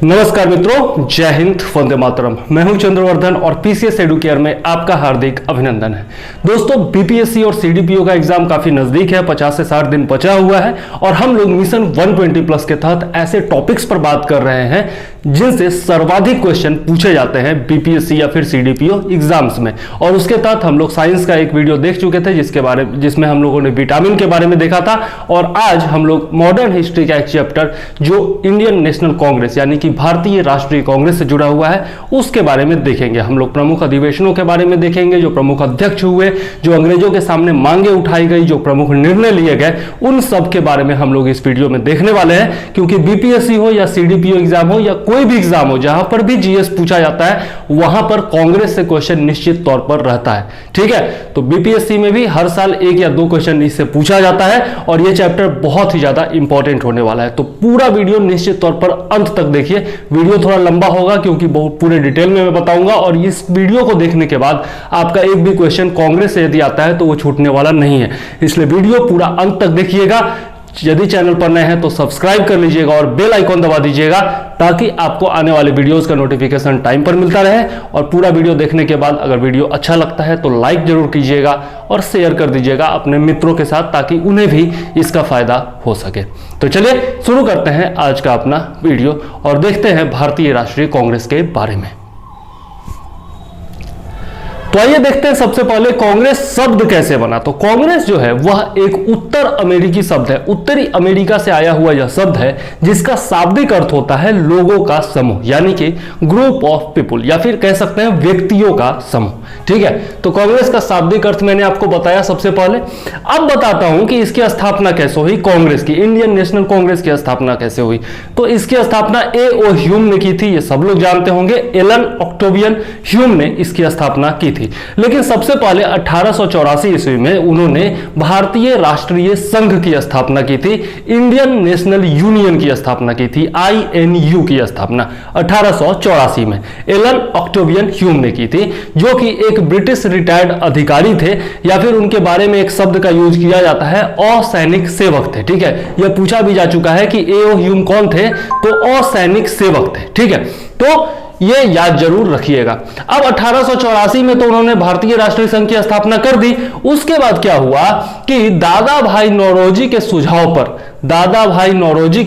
नमस्कार मित्रों, जय हिंद, वंदे मातरम। मैं हूं चंद्रवर्धन और पीसीएस एडुकेयर में आपका हार्दिक अभिनंदन है। दोस्तों, बीपीएससी और सीडीपीओ का एग्जाम काफी नजदीक है, 50 से 60 दिन बचा हुआ है और हम लोग मिशन 120 प्लस के तहत ऐसे टॉपिक्स पर बात कर रहे हैं जिनसे सर्वाधिक क्वेश्चन पूछे जाते हैं बीपीएससी या फिर सीडीपीओ एग्जाम्स में। और उसके तहत हम लोग साइंस का एक वीडियो देख चुके थे जिसमें हम लोगों ने विटामिन के बारे में देखा था। और आज हम लोग मॉडर्न हिस्ट्री का एक चैप्टर जो इंडियन नेशनल कांग्रेस यानी कि भारतीय राष्ट्रीय कांग्रेस से जुड़ा हुआ है उसके बारे में देखेंगे। हम लोग प्रमुख अधिवेशनों के बारे में देखेंगे, जो प्रमुख अध्यक्ष हुए, जो अंग्रेजों के सामने मांगे उठाई गई, जो प्रमुख निर्णय लिए गए, उन सब के बारे में हम लोग इस वीडियो में देखने वाले हैं। क्योंकि बीपीएससी हो या सीडीपीओ एग्जाम हो या कोई भी एग्जाम हो, जहां पर भी जीएस पूछा जाता है वहां पर कांग्रेस से क्वेश्चन निश्चित तौर पर रहता है। ठीक है, तो बीपीएससी में भी हर साल 1 या 2 क्वेश्चन इससे पूछा जाता है और यह चैप्टर बहुत ही ज्यादा इंपॉर्टेंट होने वाला है। तो पूरा वीडियो निश्चित तौर पर अंत तक देखिए। वीडियो थोड़ा लंबा होगा क्योंकि बहुत पूरे डिटेल में मैं बताऊंगा और इस वीडियो को देखने के बाद आपका एक भी क्वेश्चन कांग्रेस से यदि आता है तो वो छूटने वाला नहीं है। इसलिए वीडियो पूरा अंत तक देखिएगा। यदि चैनल पर नए हैं तो सब्सक्राइब कर लीजिएगा और बेल आइकॉन दबा दीजिएगा ताकि आपको आने वाले वीडियोस का नोटिफिकेशन टाइम पर मिलता रहे। और पूरा वीडियो देखने के बाद अगर वीडियो अच्छा लगता है तो लाइक जरूर कीजिएगा और शेयर कर दीजिएगा अपने मित्रों के साथ ताकि उन्हें भी इसका फायदा हो सके। तो चलिए शुरू करते हैं आज का अपना वीडियो और देखते हैं भारतीय राष्ट्रीय कांग्रेस के बारे में। तो आइए देखते हैं सबसे पहले कांग्रेस शब्द कैसे बना। तो कांग्रेस जो है वह एक उत्तर अमेरिकी शब्द है, उत्तरी अमेरिका से आया हुआ यह शब्द है जिसका शाब्दिक अर्थ होता है लोगों का समूह, यानी कि ग्रुप ऑफ पीपुल, या फिर कह सकते हैं व्यक्तियों का समूह। ठीक है, तो कांग्रेस का शाब्दिक अर्थ मैंने आपको बताया सबसे पहले। अब बताता हूं कि इसकी स्थापना कैसे हुई, कांग्रेस की, इंडियन नेशनल कांग्रेस की स्थापना कैसे हुई। तो इसकी स्थापना ए.ओ. ह्यूम ने की थी, ये सब लोग जानते होंगे। एलन ऑक्टेवियन ह्यूम ने इसकी स्थापना की थी। लेकिन सबसे पहले 1884 ईस्वी में उन्होंने भारतीय राष्ट्रीय संघ की स्थापना की थी, इंडियन नेशनल यूनियन की स्थापना की थी, INU की स्थापना 1884 में एलन ऑक्टेवियन ह्यूम ने की थी, जो कि एक ब्रिटिश रिटायर्ड अधिकारी थे, या फिर उनके बारे में एक शब्द का यूज किया जाता है, असैनिक सेवक थे। ठीक है, यह पूछा भी जा चुका है कि ए.ओ. ह्यूम कौन थे, तो असैनिक सेवक थे। ठीक है, तो ये याद जरूर रखिएगा। अब 1884 में तो उन्होंने भारतीय राष्ट्रीय संघ की स्थापना कर दी। उसके बाद क्या हुआ कि दादा भाई नौरोजी के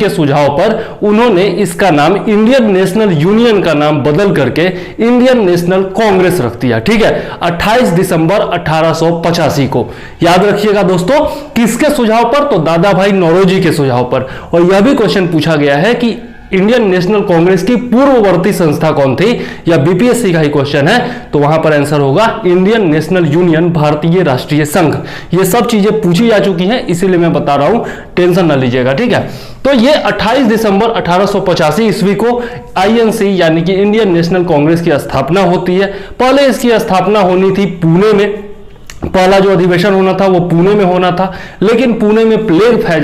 सुझाव पर उन्होंने इसका नाम इंडियन नेशनल यूनियन का नाम बदल करके इंडियन नेशनल कांग्रेस रख दिया। ठीक है, 28 दिसंबर 1885 को। याद रखिएगा दोस्तों, किसके सुझाव पर, तो दादा भाई नौरोजी के सुझाव पर। और यह भी क्वेश्चन पूछा गया है कि इंडियन नेशनल कांग्रेस की पूर्ववर्ती संस्था कौन थी, या बीपीएससी का ही क्वेश्चन है, तो वहां पर आंसर होगा इंडियन नेशनल यूनियन, भारतीय राष्ट्रीय संघ। ये सब चीजें पूछी जा चुकी हैं, इसीलिए मैं बता रहा हूं, टेंशन ना लीजिएगा। ठीक है, तो ये 28 दिसंबर 1885 ईस्वी को INC यानी कि इंडियन नेशनल कांग्रेस की स्थापना होती है। पहले इसकी स्थापना होनी थी पुणे में, पहला जो अधिवेशन होना था वो पुणे में होना था, लेकिन पुणे में प्लेग फैल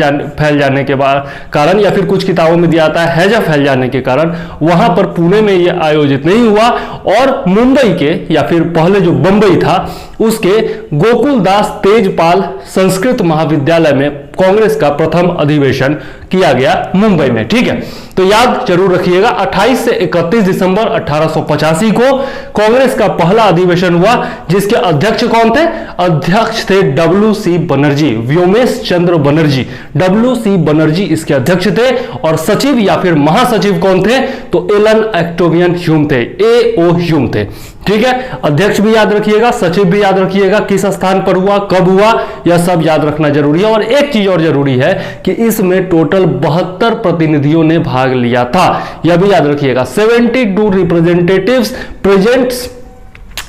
जाने के कारण, या फिर कुछ किताबों में दिया जाता है हैजा फैल जाने के कारण, वहां पर पुणे में ये आयोजित नहीं हुआ। और मुंबई के, या फिर पहले जो बंबई था उसके गोकुलदास तेजपाल संस्कृत महाविद्यालय में कांग्रेस का प्रथम अधिवेशन किया गया मुंबई में। ठीक है, तो याद जरूर रखिएगा 28 से 31 दिसंबर 1885 को कांग्रेस का पहला अधिवेशन हुआ, जिसके अध्यक्ष कौन थे, अध्यक्ष थे WC बनर्जी, व्योमेश चंद्र बनर्जी, WC बनर्जी इसके अध्यक्ष थे। और सचिव या फिर महासचिव कौन थे, तो एलन ऑक्टेवियन ह्यूम थे, A.O. ह्यूम थे। ठीक है, अध्यक्ष भी याद रखिएगा, सचिव भी याद रखिएगा, किस स्थान पर हुआ, कब हुआ, यह सब याद रखना जरूरी है। और एक चीज और जरूरी है कि इसमें टोटल 72 प्रतिनिधियों ने भाग लिया था, यह भी याद रखिएगा। 72 representatives presents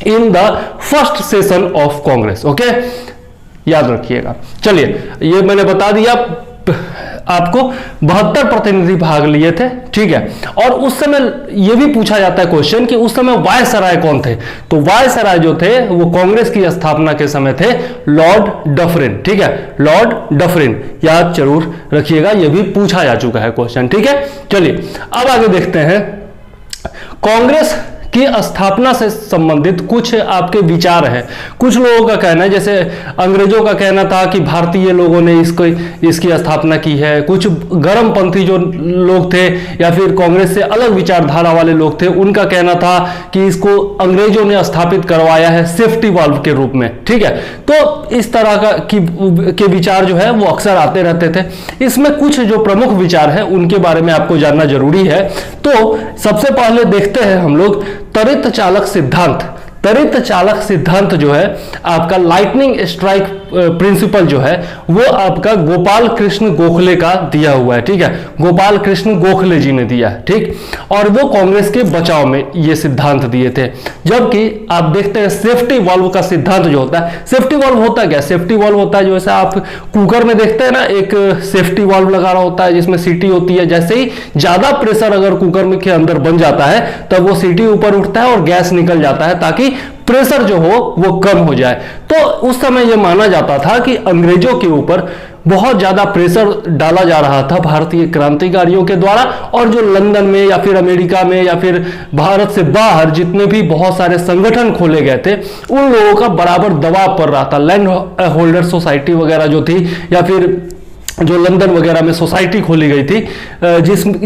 in the first session of Congress. Okay, याद रखिएगा। चलिए, ये मैंने बता दिया आपको, 72 प्रतिनिधि भाग लिए थे। ठीक है, और उस समय यह भी पूछा जाता है क्वेश्चन कि उस समय वायसराय कौन थे, तो वायसराय जो थे वो कांग्रेस की स्थापना के समय थे लॉर्ड डफरिन। ठीक है, लॉर्ड डफरिन याद जरूर रखिएगा, यह भी पूछा जा चुका है क्वेश्चन। ठीक है, चलिए अब आगे देखते हैं कांग्रेस कि स्थापना से संबंधित कुछ आपके विचार हैं। कुछ लोगों का कहना है, जैसे अंग्रेजों का कहना था कि भारतीय लोगों ने इसकी स्थापना की है। कुछ गर्मपंथी जो लोग थे या फिर कांग्रेस से अलग विचारधारा वाले लोग थे, उनका कहना था कि इसको अंग्रेजों ने स्थापित करवाया है सेफ्टी वाल्व के रूप में। ठीक है, तो इस तरह के विचार जो है वो अक्सर आते रहते थे। इसमें कुछ जो प्रमुख विचार है उनके बारे में आपको जानना जरूरी है। तो सबसे पहले देखते हैं हम लोग त्वरित चालक सिद्धांत। त्वरित चालक सिद्धांत जो है आपका लाइटनिंग स्ट्राइक प्रिंसिपल जो है वो आपका गोपाल कृष्ण गोखले का दिया हुआ है। ठीक है, गोपाल कृष्ण गोखले जी ने दिया है। ठीक, और वो कांग्रेस के बचाव में ये सिद्धांत दिए थे। जबकि आप देखते हैं सेफ्टी वाल्व का सिद्धांत जो होता है, सेफ्टी वाल्व होता है क्या? सेफ्टी वाल्व होता है जैसे आप कुकर में देखते हैं ना, एक सेफ्टी वाल्व लगा रहा होता है जिसमें सीटी होती है। जैसे ही ज्यादा प्रेशर अगर कुकर में के अंदर बन जाता है तब वो सीटी ऊपर उठता है और गैस निकल जाता है ताकि प्रेशर जो हो वो कम हो जाए। तो उस समय यह माना जाता था कि अंग्रेजों के ऊपर बहुत ज्यादा प्रेशर डाला जा रहा था भारतीय क्रांतिकारियों के द्वारा, और जो लंदन में या फिर अमेरिका में या फिर भारत से बाहर जितने भी बहुत सारे संगठन खोले गए थे उन लोगों का बराबर दबाव पड़ रहा था। लैंड होल्डर सोसाइटी वगैरह जो थी या फिर जो लंदन वगैरह में सोसाइटी खोली गई थी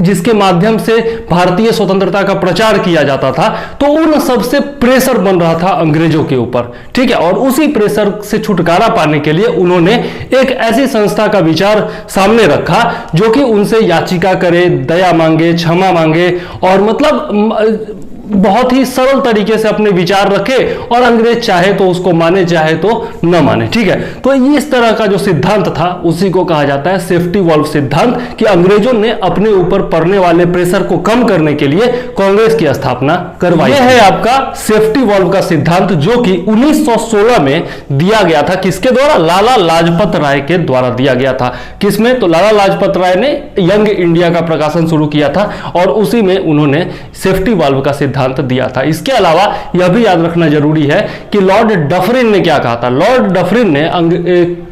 जिसके माध्यम से भारतीय स्वतंत्रता का प्रचार किया जाता था, तो उन सबसे प्रेशर बन रहा था अंग्रेजों के ऊपर। ठीक है, और उसी प्रेशर से छुटकारा पाने के लिए उन्होंने एक ऐसी संस्था का विचार सामने रखा जो कि उनसे याचिका करे, दया मांगे, क्षमा मांगे और मतलब बहुत ही सरल तरीके से अपने विचार रखे और अंग्रेज चाहे तो उसको माने चाहे तो न माने। ठीक है, तो इस तरह का जो सिद्धांत था उसी को कहा जाता है सेफ्टी वाल्व सिद्धांत, कि अंग्रेजों ने अपने ऊपर पड़ने वाले प्रेशर को कम करने के लिए कांग्रेस की स्थापना करवाई। यह है आपका सेफ्टी वाल्व का सिद्धांत जो कि 1916 में दिया गया था। किसके द्वारा? लाला लाजपत राय के द्वारा दिया गया था। किसमें? तो लाला लाजपत राय ने यंग इंडिया का प्रकाशन शुरू किया था और उसी में उन्होंने सेफ्टी वाल्व का सिद्धांत दिया था। इसके अलावा यह भी याद रखना जरूरी है कि लॉर्ड डफरिन ने क्या कहा था। लॉर्ड डफरिन ने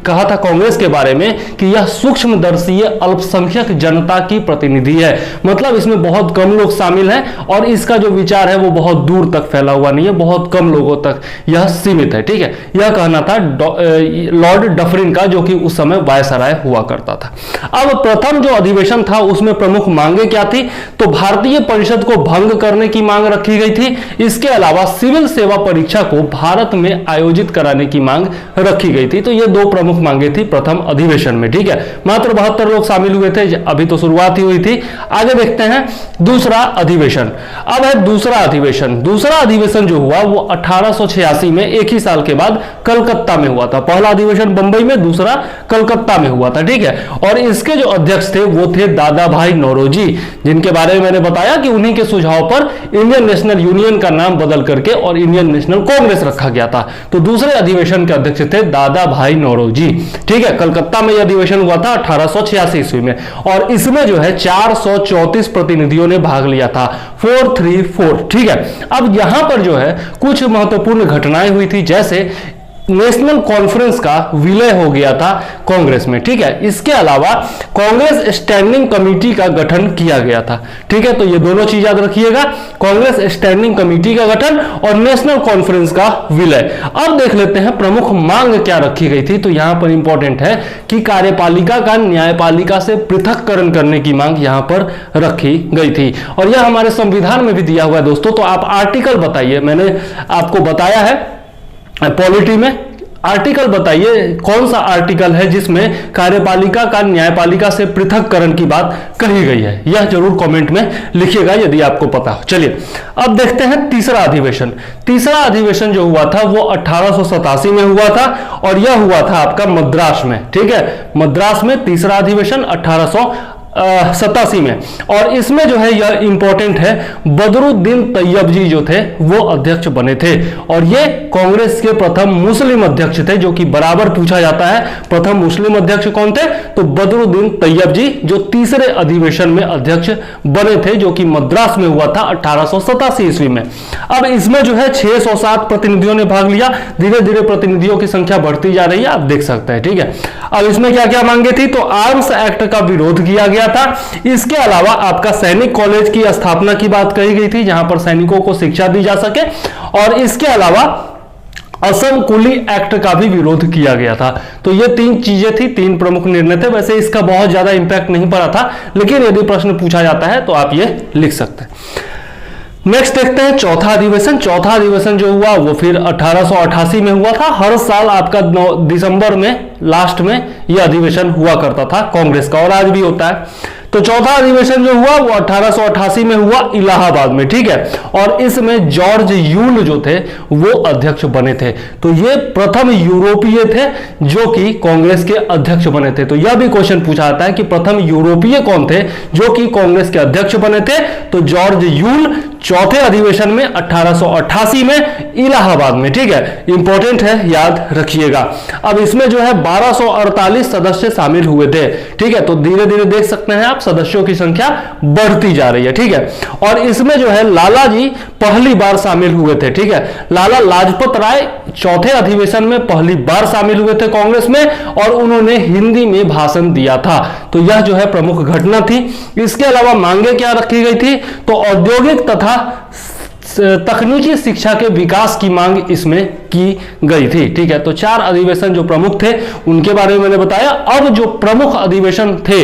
कहा था कांग्रेस के बारे में कि यह सूक्ष्मदर्शी अल्पसंख्यक जनता की प्रतिनिधि है, मतलब इसमें बहुत कम लोग शामिल हैं और इसका जो विचार है वो बहुत दूर तक फैला हुआ नहीं है, बहुत कम लोगों तक यह सीमित है। ठीक है, यह कहना था लॉर्ड डफरिन का, जो कि उस समय वायसराय हुआ करता था। अब प्रथम जो अधिवेशन था उसमें प्रमुख मांगे क्या थी? तो भारतीय परिषद को भंग करने की मांग रखी गई थी। इसके अलावा सिविल सेवा परीक्षा को भारत में आयोजित कराने की मांग रखी गई थी। तो ये दो प्रमुख मांगे थी प्रथम अधिवेशन में। ठीक है, मात्र 72 लोग शामिल हुए थे, अभी तो शुरुआत ही हुई थी। आगे देखते हैं दूसरा अधिवेशन। अब है दूसरा अधिवेशन। दूसरा अधिवेशन जो हुआ वो 1886 में, एक ही साल के बाद कलकत्ता में हुआ था। पहला अधिवेशन बंबई में, दूसरा कलकत्ता में हुआ था। ठीक है, और इसके जो अध्यक्ष थे वो थे दादा भाई नौरोजी, जिनके बारे में मैंने बताया कि उन्हीं के सुझाव पर इंडियन नेशनल यूनियन का नाम बदल करके और इंडियन नेशनल कांग्रेस रखा गया था। तो दूसरे अधिवेशन के अध्यक्ष थे दादा भाई नौरोजी। ठीक है, कलकत्ता में यह अधिवेशन हुआ था 1886 ईस्वी में और इसमें जो है 434 प्रतिनिधियों ने भाग लिया था, 434। ठीक है, अब यहां पर जो है कुछ महत्वपूर्ण घटनाएं हुई थी, जैसे नेशनल कॉन्फ्रेंस का विलय हो गया था कांग्रेस में। ठीक है, इसके अलावा कांग्रेस स्टैंडिंग कमेटी का गठन किया गया था। ठीक है, तो ये दोनों चीज याद रखिएगा, कांग्रेस स्टैंडिंग कमेटी का गठन और नेशनल कॉन्फ्रेंस का विलय। अब देख लेते हैं प्रमुख मांग क्या रखी गई थी। तो यहां पर इंपॉर्टेंट है कि कार्यपालिका का न्यायपालिका से पृथककरण करने की मांग यहां पर रखी गई थी और यह हमारे संविधान में भी दिया हुआ है दोस्तों। तो आप आर्टिकल बताइए, मैंने आपको बताया है पॉलिटी में, आर्टिकल बताइए कौन सा आर्टिकल है जिसमें कार्यपालिका का न्यायपालिका से पृथककरण की बात कही गई है, यह जरूर कमेंट में लिखिएगा यदि आपको पता हो। चलिए अब देखते हैं तीसरा अधिवेशन। तीसरा अधिवेशन जो हुआ था वो 1887 में हुआ था और यह हुआ था आपका मद्रास में। ठीक है, मद्रास में तीसरा अधिवेशन 1887 में, और इसमें जो है यह इंपॉर्टेंट है, बदरुद्दीन तैयब जी जो थे वो अध्यक्ष बने थे और ये कांग्रेस के प्रथम मुस्लिम अध्यक्ष थे, जो कि बराबर पूछा जाता है प्रथम मुस्लिम अध्यक्ष कौन थे, तो बदरुद्दीन तैयब जी, जो तीसरे अधिवेशन में अध्यक्ष बने थे, जो कि मद्रास में हुआ था 1887 ईस्वी में। अब इसमें जो है 607 प्रतिनिधियों ने भाग लिया, धीरे धीरे प्रतिनिधियों की संख्या बढ़ती जा रही है, आप देख सकते हैं। ठीक है, अब इसमें क्या क्या मांगे थी, तो आर्म्स एक्ट का विरोध किया गया गया था। इसके अलावा आपका सैनिक कॉलेज की स्थापना की बात कही गई थी, जहां पर सैनिकों को शिक्षा दी जा सके, और इसके अलावा असम कुली एक्ट का भी विरोध किया गया था। तो ये 3 चीजें थी, 3 प्रमुख निर्णय थे। वैसे इसका बहुत ज्यादा इंपैक्ट नहीं पड़ा था, लेकिन यदि प्रश्न पूछा जाता है तो आप ये लिख सकते हैं। नेक्स्ट देखते हैं चौथा अधिवेशन। चौथा अधिवेशन जो हुआ वो फिर 1888 में हुआ था। हर साल आपका दिसंबर में लास्ट में यह अधिवेशन हुआ करता था कांग्रेस का, और आज भी होता है। तो चौथा अधिवेशन जो हुआ वो 1888 में हुआ इलाहाबाद में, ठीक है। और इसमें जॉर्ज यूल जो थे वो अध्यक्ष बने थे। तो ये प्रथम यूरोपीय थे जो कि कांग्रेस के अध्यक्ष बने थे। तो यह भी क्वेश्चन पूछा जाता है कि प्रथम यूरोपीय कौन थे जो कि कांग्रेस के अध्यक्ष बने थे। तो जॉर्ज यूल चौथे अधिवेशन में 1888 में इलाहाबाद में, ठीक है। इंपॉर्टेंट है, याद रखिएगा। अब इसमें जो है 1248 सदस्य शामिल हुए थे, ठीक है। तो धीरे धीरे देख सकते हैं आप सदस्यों की संख्या बढ़ती जा रही है, ठीक है। और इसमें जो है लाला जी पहली बार शामिल हुए थे, ठीक है। लाला लाजपत राय चौथे अधिवेशन में पहली बार शामिल हुए थे कांग्रेस में, और उन्होंने हिंदी में भाषण दिया था। तो यह जो है प्रमुख घटना थी। इसके अलावा मांगे क्या रखी गई थी? तो औद्योगिक तथा तकनीकी शिक्षा के विकास की मांग इसमें की गई थी, ठीक है। तो 4 अधिवेशन जो प्रमुख थे उनके बारे में मैंने बताया। अब जो प्रमुख अधिवेशन थे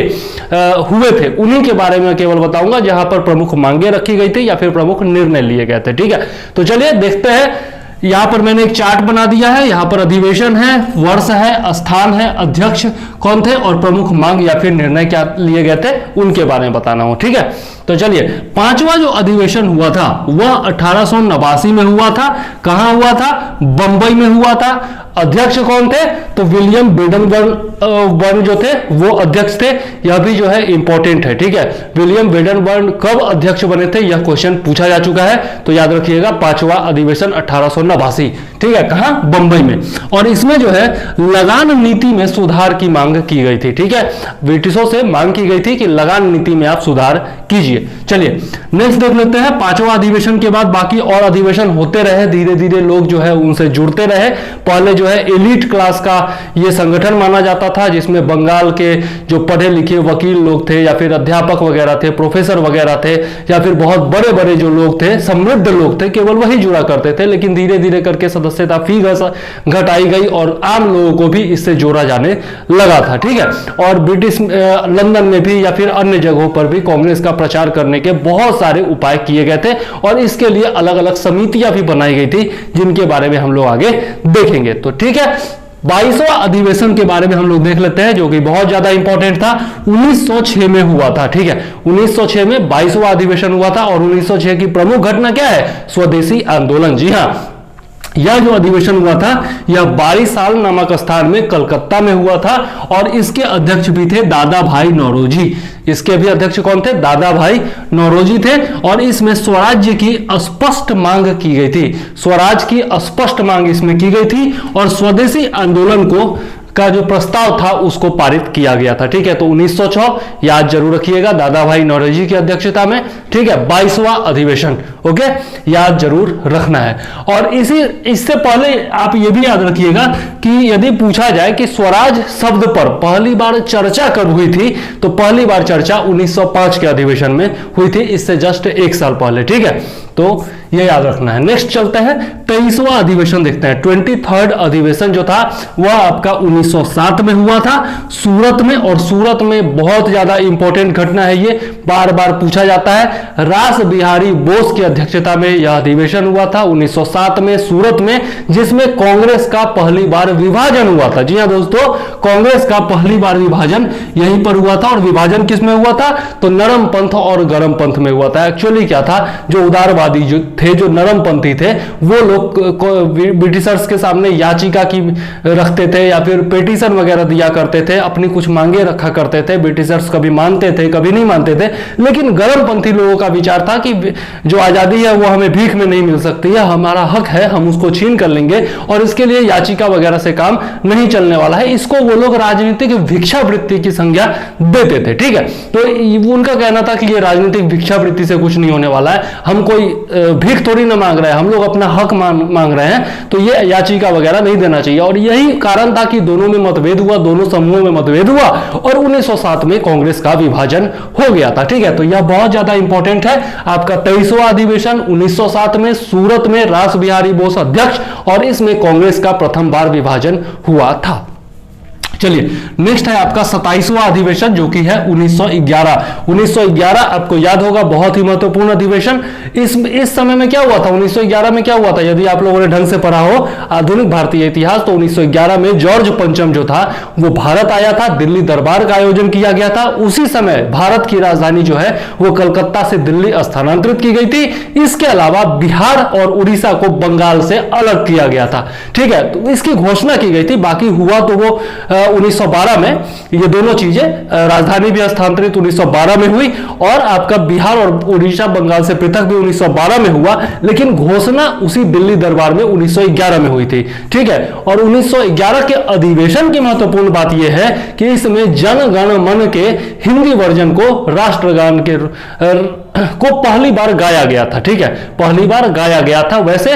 हुए थे उन्हीं के बारे में केवल बताऊंगा जहां पर प्रमुख मांगे रखी गई थी या फिर प्रमुख निर्णय लिए गए थे, ठीक है। तो चलिए देखते हैं। यहां पर मैंने एक चार्ट बना दिया है। यहां पर अधिवेशन है, वर्ष है, स्थान है, अध्यक्ष कौन थे और प्रमुख मांग या फिर निर्णय क्या लिए गए थे उनके बारे में बताना हो, ठीक है। तो चलिए, 5वां जो अधिवेशन हुआ था वह 1889 में हुआ था। कहां हुआ था? बंबई में हुआ था। अध्यक्ष कौन थे? तो विलियम बेडनबर्न जो थे वो अध्यक्ष थे। यह भी जो है इंपॉर्टेंट है, ठीक है। विलियम बेडनबर्न कब अध्यक्ष बने थे यह क्वेश्चन पूछा जा चुका है। तो याद रखिएगा 5वां अधिवेशन 1889, ठीक है। कहां? बंबई में। और इसमें जो है लगान नीति में सुधार की मांग की गई थी, ठीक है। ब्रिटिशों से मांग की गई थी कि लगान नीति में आप सुधार कीजिए। चलिए नेक्स्ट देख लेते हैं। 5वां अधिवेशन के बाद बाकी और अधिवेशन होते रहे, धीरे धीरे लोग जो है उनसे जुड़ते रहे। पहले जो है एलिट क्लास का ये संगठन माना जाता था, जिसमें बंगाल के जो पढ़े लिखे वकील लोग थे या फिर अध्यापक वगैरह थे, प्रोफेसर वगैरह थे, या फिर बहुत बड़े बड़े जो लोग थे, समृद्ध लोग थे, केवल वही जुड़ा करते थे। लेकिन धीरे धीरे करके सदस्यता फी घटाई गई और आम लोगों को भी इससे जोड़ा जाने लगा था, ठीक है। और ब्रिटिश लंदन में भी या फिर अन्य जगहों पर भी कांग्रेस का प्रचार करने के बहुत सारे उपाय किए गए थे, और इसके लिए अलग अलग समितियां भी बनाई गई थी, जिनके बारे में हम लोग आगे देखेंगे। तो ठीक है, 22वां अधिवेशन के बारे में हम लोग देख लेते हैं, जो कि बहुत ज्यादा इंपॉर्टेंट था। 1906 में हुआ था, ठीक है। 1906 में 22वां अधिवेशन हुआ था। और 1906 की प्रमुख घटना क्या है? स्वदेशी आंदोलन। जी हाँ, यह जो अधिवेशन हुआ था यह 22 साल नामक स्थान में कलकत्ता में हुआ था। और इसके अध्यक्ष भी थे दादा भाई नौरोजी। इसके भी अध्यक्ष कौन थे? दादा भाई नौरोजी थे। और इसमें स्वराज्य की स्पष्ट मांग की गई थी। स्वराज की स्पष्ट मांग इसमें की गई थी। और स्वदेशी आंदोलन को का जो प्रस्ताव था उसको पारित किया गया था, ठीक है। तो 1906 याद जरूर रखिएगा, दादा भाई नौरोजी की अध्यक्षता में, ठीक है। 22वां अधिवेशन, ओके, याद जरूर रखना है। और इससे पहले आप ये भी याद रखिएगा कि यदि पूछा जाए कि स्वराज शब्द पर पहली बार चर्चा कब हुई थी, तो पहली बार चर्चा 1905 के अधिवेशन में हुई थी, इससे जस्ट 1 साल पहले, ठीक है। तो ये याद रखना है। नेक्स्ट चलते हैं, 23वां अधिवेशन देखते हैं। 23rd अधिवेशन जो था वह आपका 1907 में हुआ था, सूरत में। और सूरत में बहुत ज्यादा इंपॉर्टेंट घटना है, ये बार बार पूछा जाता है। रास बिहारी बोस की अध्यक्षता में यह अधिवेशन हुआ था 1907 में सूरत में, जिसमें कांग्रेस का पहली बार विभाजन हुआ था। जी हाँ दोस्तों, कांग्रेस का पहली बार विभाजन यहीं पर हुआ था। और विभाजन किस में हुआ था? तो नरम पंथ और गरम पंथ में हुआ था। एक्चुअली क्या था, जो उदारवादी जो थे, जो नरमपंथी थे, वो लोग ब्रिटिशर्स के सामने याचिका की रखते थे या फिर पेटिशन वगैरह दिया करते थे, अपनी कुछ मांगे रखा करते थे। ब्रिटिशर्स कभी मानते थे, कभी नहीं मानते थे। लेकिन गरमपंथी लोगों का विचार था कि जो आजादी है वो हमें भीख में नहीं मिल सकती है, हमारा हक है, हम उसको छीन कर लेंगे, और इसके लिए याचिका वगैरह से काम नहीं चलने वाला है। इसको वो लोग राजनीतिक भिक्षावृत्ति की संज्ञा देते थे, ठीक है। तो उनका कहना था कि ये राजनीतिक भिक्षावृत्ति से कुछ नहीं होने वाला है, हम कोई भीख थोड़ी ना मांग रहे हैं, हम लोग अपना हक मांग रहे हैं, तो ये याचिका वगैरह नहीं देना चाहिए। और यही कारण था कि दोनों में मतभेद हुआ, दोनों समूहों में मतभेद हुआ और 1907 में कांग्रेस का विभाजन हो गया था। ठीक है, तो यह बहुत ज्यादा इंपॉर्टेंट है। आपका 23वां अधिवेशन 1907 में सूरत में रास बिहारी बोस अध्यक्ष, और इसमें कांग्रेस का प्रथम बार विभाजन हुआ था। चलिए नेक्स्ट है आपका 27वां अधिवेशन जो कि है 1911। 1911 आपको याद होगा, बहुत ही महत्वपूर्ण अधिवेशन। इस समय में क्या हुआ था, 1911 में क्या हुआ था, यदि आप लोगों ने ढंग से पढ़ा हो आधुनिक भारतीय इतिहास, तो 1911 में जॉर्ज पंचम जो था वो भारत आया था, दिल्ली दरबार का आयोजन किया गया था। उसी समय भारत की राजधानी जो है वो कलकत्ता से दिल्ली स्थानांतरित की गई थी। इसके अलावा बिहार और उड़ीसा को बंगाल से अलग किया गया था। ठीक है, तो इसकी घोषणा की गई थी, बाकी हुआ तो वो 1912 में ये दोनों चीजें, राजधानी भी हस्तांतरित 1912 में हुई और आपका बिहार और उड़ीसा बंगाल से पृथक भी 1912 में हुआ, लेकिन घोषणा उसी दिल्ली दरबार में 1911 में हुई थी। ठीक है, और 1911 के अधिवेशन की महत्वपूर्ण बात यह है कि इसमें जन गण मन के हिंदी वर्जन को राष्ट्रगान को पहली बार गाया गया था। ठीक है, पहली बार गाया गया था। वैसे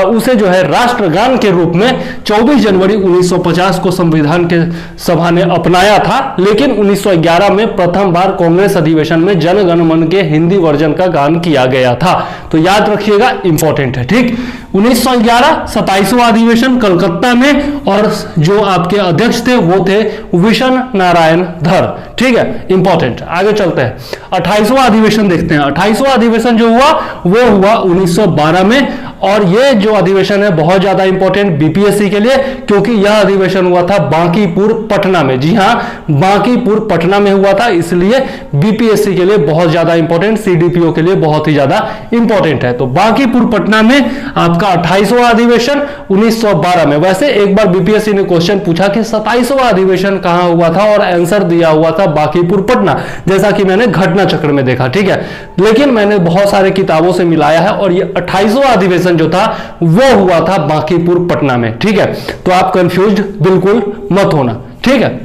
उसे जो है राष्ट्रगान के रूप में 24 जनवरी 1950 को संविधान के सभा ने अपनाया था, लेकिन 1911 में प्रथम बार कांग्रेस अधिवेशन में जन गण मन के हिंदी वर्जन का गान किया गया था। तो याद रखिएगा, इंपॉर्टेंट है। ठीक, 1911 27वां अधिवेशन कलकत्ता में, और जो आपके अध्यक्ष थे वो थे विशन नारायण धर। ठीक है, इंपॉर्टेंट। आगे चलते हैं, 28वां अधिवेशन देखते हैं। 28वां अधिवेशन जो हुआ वो हुआ 1912 में, और ये जो अधिवेशन है बहुत ज्यादा इंपॉर्टेंट बीपीएससी के लिए, क्योंकि यह अधिवेशन हुआ था बांकीपुर पटना में। जी हां, बांकीपुर पटना में हुआ था, इसलिए बीपीएससी के लिए बहुत ज्यादा इंपॉर्टेंट, सीडीपीओ के लिए बहुत ही ज्यादा इंपॉर्टेंट है। तो बांकीपुर पटना में आपका 28वां अधिवेशन 1912 में। वैसे एक बार बीपीएससी ने क्वेश्चन पूछा कि 27वां अधिवेशन कहां हुआ था, और आंसर दिया हुआ था बांकीपुर पटना, जैसा कि मैंने घटना चक्र में देखा। ठीक है, लेकिन मैंने बहुत सारे किताबों से मिलाया है और ये 28वां अधिवेशन जो था वो हुआ था बांकीपुर पटना में। ठीक है, तो आप कंफ्यूज बिल्कुल मत होना। ठीक है,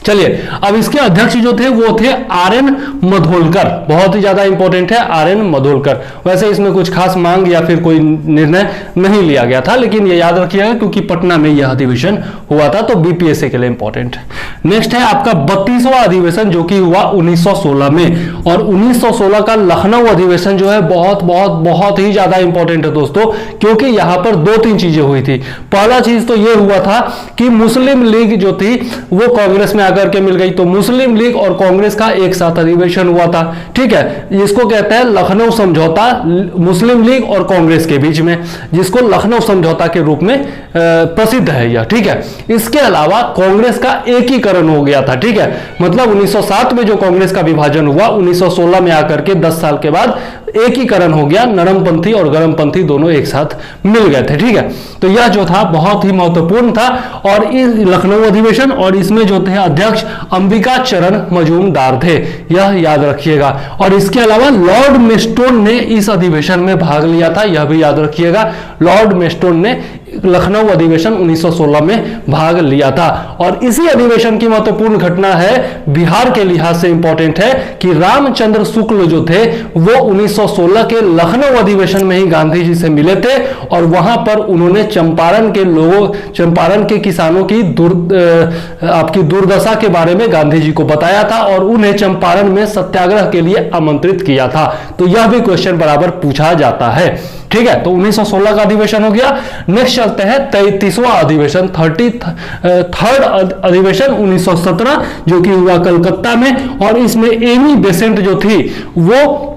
चलिए अब इसके अध्यक्ष जो थे वो थे आरएन मधोलकर। बहुत ही ज्यादा इंपॉर्टेंट है आरएन मधोलकर। वैसे इसमें कुछ खास मांग या फिर कोई निर्णय नहीं लिया गया था, लेकिन ये याद रखिएगा क्योंकि पटना में यह अधिवेशन हुआ था, तो बीपीएससी के लिए इंपॉर्टेंट है। नेक्स्ट है आपका 32वां अधिवेशन जो कि हुआ 1916 में, और 1916 का लखनऊ अधिवेशन जो है बहुत बहुत बहुत ही ज्यादा इंपॉर्टेंट है दोस्तों, क्योंकि यहां पर 2-3 चीजें हुई थी। पहला चीज तो यह हुआ था कि मुस्लिम लीग जो थी वो कांग्रेस में करके मिल गई, तो मुस्लिम लीग और कांग्रेस का एक साथ अधिवेशन हुआ था। ठीक है, इसको कहते हैं लखनऊ समझौता, मुस्लिम लीग और कांग्रेस के बीच में, जिसको लखनऊ समझौता के रूप में प्रसिद्ध है यह। ठीक है, इसके अलावा कांग्रेस का एकीकरण हो गया था। ठीक है, मतलब 1907 में जो कांग्रेस का विभाजन हुआ, 1916 में आकर के 10 साल के बाद एकीकरण हो गया, नरमपंथी और गरमपंथी दोनों एक साथ मिल गए थे। ठीक है, तो यह जो था बहुत ही महत्वपूर्ण था, और इस लखनऊ अधिवेशन, और इसमें जो थे अध्यक्ष अंबिका चरण मजूमदार थे, यह याद रखिएगा। और इसके अलावा लॉर्ड मेस्टोन ने इस अधिवेशन में भाग लिया था, यह भी याद रखिएगा। लॉर्ड मेस्टोन ने लखनऊ अधिवेशन 1916 में भाग लिया था। और इसी अधिवेशन की महत्वपूर्ण घटना है, बिहार के लिहाज से इंपॉर्टेंट है, कि रामचंद्र शुक्ल जो थे वो 1916 के लखनऊ अधिवेशन में ही गांधी जी से मिले थे, और वहां पर उन्होंने चंपारण के लोगों, चंपारण के किसानों की आपकी दुर्दशा के बारे में गांधी जी को बताया था, और उन्हें चंपारण में सत्याग्रह के लिए आमंत्रित किया था। तो यह भी क्वेश्चन बराबर पूछा जाता है। ठीक है, तो 1916 का अधिवेशन हो गया। नेक्स्ट चलते हैं 33वां अधिवेशन, 33rd अधिवेशन 1917 जो कि हुआ कलकत्ता में, और इसमें एमी बेसेंट जो थी वो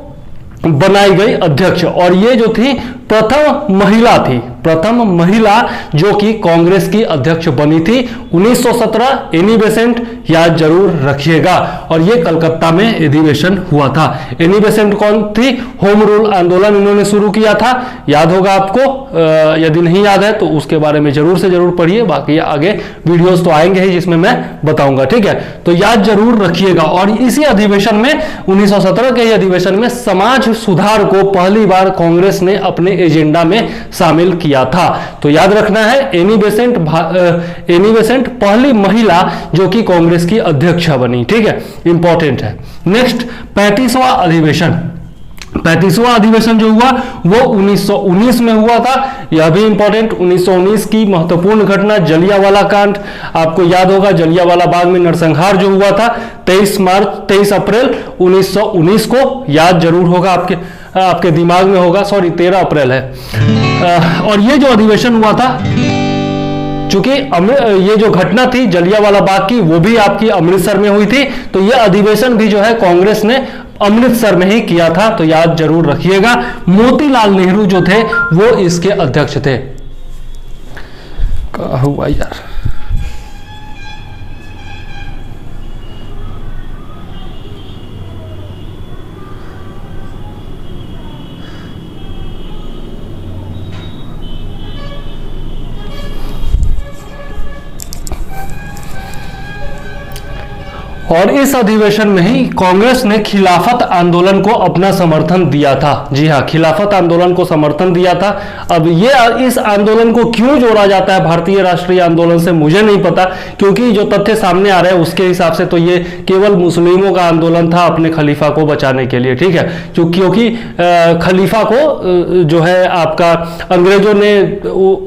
बनाई गई अध्यक्ष, और ये जो थी प्रथम महिला थी, प्रथम महिला जो कि कांग्रेस की अध्यक्ष बनी थी 1917। एनी बेसेंट याद जरूर रखिएगा, और ये कलकत्ता में अधिवेशन हुआ था। एनी बेसेंट कौन थी? होम रूल आंदोलन इन्होंने शुरू किया था, याद होगा आपको। यदि नहीं याद है तो उसके बारे में जरूर से जरूर पढ़िए, बाकी आगे वीडियोस तो आएंगे ही जिसमें मैं बताऊंगा। ठीक है, तो याद जरूर रखिएगा। और इसी अधिवेशन में 1917 के अधिवेशन में समाज सुधार को पहली बार कांग्रेस ने अपने एजेंडा में शामिल किया था। तो याद रखना है, एनी बेसेंट पहली महिला जो कि कांग्रेस की अध्यक्ष बनी। ठीक है, इंपॉर्टेंट है। नेक्स्ट 35वां अधिवेशन, 35वां अधिवेशन जो हुआ वो 1919 में हुआ था। यह भी इंपॉर्टेंट, 1919 की महत्वपूर्ण घटना जलियांवाला कांड, आपको याद होगा जलियांवाला बाग में नरसंहार जो हुआ था 23 अप्रैल 1919 को, याद जरूर होगा, आपके दिमाग में होगा, सॉरी 13 अप्रैल है। और ये जो अधिवेशन हुआ था, चूंकि ये जो घटना थी जलियांवाला बाग की वो भी आपकी अमृतसर में हुई थी, तो ये अधिवेशन भी जो है कांग्रेस ने अमृतसर में ही किया था, तो याद जरूर रखिएगा। मोतीलाल नेहरू जो थे वो इसके अध्यक्ष थे। क्या हुआ यार, और इस अधिवेशन में ही कांग्रेस ने खिलाफत आंदोलन को अपना समर्थन दिया था। जी हाँ, खिलाफत आंदोलन को समर्थन दिया था। अब ये इस आंदोलन को क्यों जोड़ा जाता है भारतीय राष्ट्रीय आंदोलन से मुझे नहीं पता, क्योंकि जो तथ्य सामने आ रहे हैं उसके हिसाब से तो ये केवल मुस्लिमों का आंदोलन था अपने खलीफा को बचाने के लिए, ठीक है। क्योंकि खलीफा को जो है आपका अंग्रेजों ने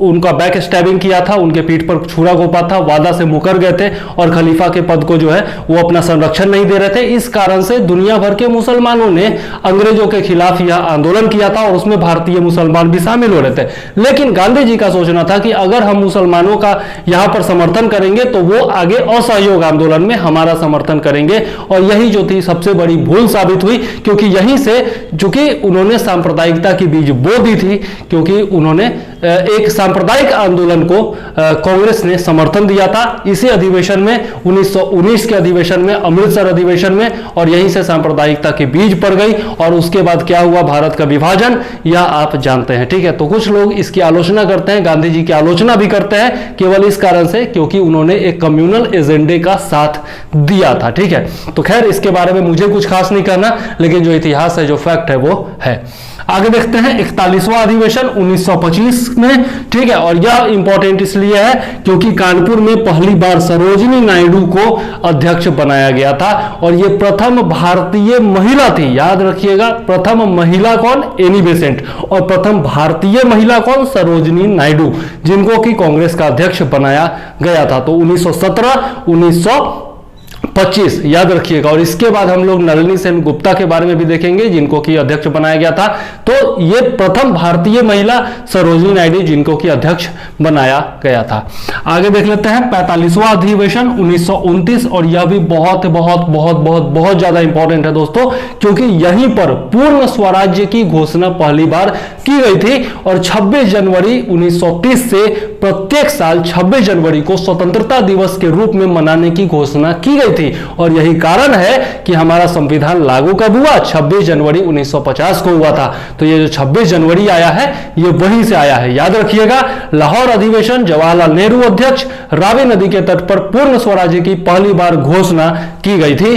उनका बैक स्टैबिंग किया था, उनके पीठ पर छुरा घोंपा था, वादा से मुकर गए थे और खलीफा के पद को जो है वो अपना संरक्षण नहीं दे रहे थे। इस कारण से दुनिया भर के मुसलमानों ने अंग्रेजों के खिलाफ यह आंदोलन किया था और उसमें भारतीय मुसलमान भी शामिल हो रहे थे। लेकिन गांधी जी का सोचना था कि अगर हम मुसलमानों का यहां पर समर्थन करेंगे तो वो आगे असहयोग आंदोलन में हमारा समर्थन करेंगे, और यही जो थी सबसे बड़ी भूल साबित हुई, क्योंकि यहीं से चूंकि उन्होंने सांप्रदायिकता की बीज बो दी थी, क्योंकि उन्होंने एक सांप्रदायिक आंदोलन को कांग्रेस ने समर्थन दिया था इसी अधिवेशन में, 1919 के अधिवेशन में, अमृतसर अधिवेशन में, और यहीं से सांप्रदायिकता के बीज पड़ गई। और उसके बाद क्या हुआ, भारत का विभाजन, यह आप जानते हैं, ठीक है। तो कुछ लोग इसकी आलोचना करते हैं, गांधी जी की आलोचना भी करते हैं केवल इस कारण से क्योंकि उन्होंने एक कम्युनल एजेंडे का साथ दिया था, ठीक है। तो खैर इसके बारे में मुझे कुछ खास नहीं करना, लेकिन जो इतिहास है, जो फैक्ट है वो है। आगे देखते हैं 41वां अधिवेशन 1925 में, ठीक है। और यह इंपॉर्टेंट इसलिए है क्योंकि कानपुर में पहली बार सरोजिनी नायडू को अध्यक्ष बनाया गया था, और यह प्रथम भारतीय महिला थी, याद रखिएगा। प्रथम महिला कौन, एनी बेसेंट, और प्रथम भारतीय महिला कौन, सरोजिनी नायडू, जिनको कि कांग्रेस का अध्यक्ष बनाया गया था। तो 1917 1925 याद रखिएगा। और इसके बाद हम लोग नलिनी सेन गुप्ता के बारे में भी देखेंगे, जिनको कि अध्यक्ष बनाया गया था। तो ये प्रथम भारतीय महिला सरोजिनी नायडू, जिनको कि अध्यक्ष बनाया गया था। आगे देख लेते हैं 45वां अधिवेशन 1929, और यह भी बहुत बहुत बहुत बहुत बहुत ज्यादा इंपॉर्टेंट है दोस्तों, क्योंकि यहीं पर पूर्ण स्वराज्य की घोषणा पहली बार की गई थी। और 26 जनवरी 1930 से प्रत्येक साल 26 जनवरी को स्वतंत्रता दिवस के रूप में मनाने की घोषणा की गई थी। और यही कारण है कि हमारा संविधान लागू कब हुआ, 26 जनवरी 1950 को हुआ था। तो ये जो 26 जनवरी आया है ये वहीं से आया है, याद रखिएगा। लाहौर अधिवेशन, जवाहरलाल नेहरू अध्यक्ष, रावी नदी के तट पर पूर्ण स्वराज्य की पहली बार घोषणा की गई थी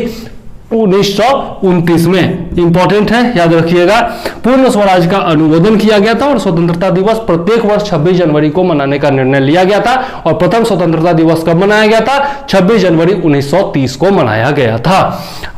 1929 में, इंपॉर्टेंट है, याद रखिएगा। पूर्ण स्वराज का अनुमोदन किया गया था और स्वतंत्रता दिवस प्रत्येक वर्ष 26 जनवरी को मनाने का निर्णय लिया गया था। और प्रथम स्वतंत्रता दिवस कब मनाया गया था, 26 जनवरी 1930 को मनाया गया था।